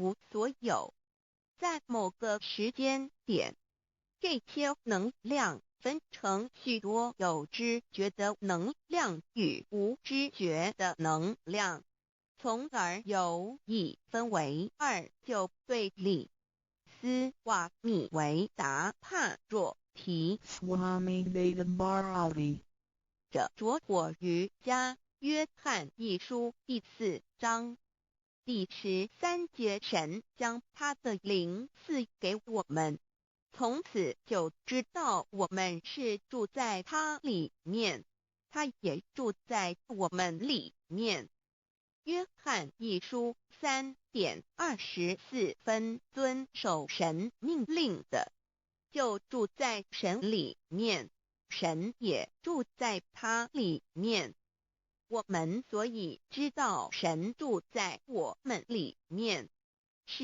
无所有。在某个时间点，这些能量分成许多有知觉的能量与无知觉的能量，从而有一分为二就对立。斯瓦米维达帕若提 Swami Vedanbharati 者着火于加约翰一书第4章第13节，神将他的灵赐给我们，从此就知道我们是住在他里面，他也住在我们里面。约翰一书3:24，遵守神命令的，就住在神里面，神也住在他里面。我们所以知道神住在我们里面，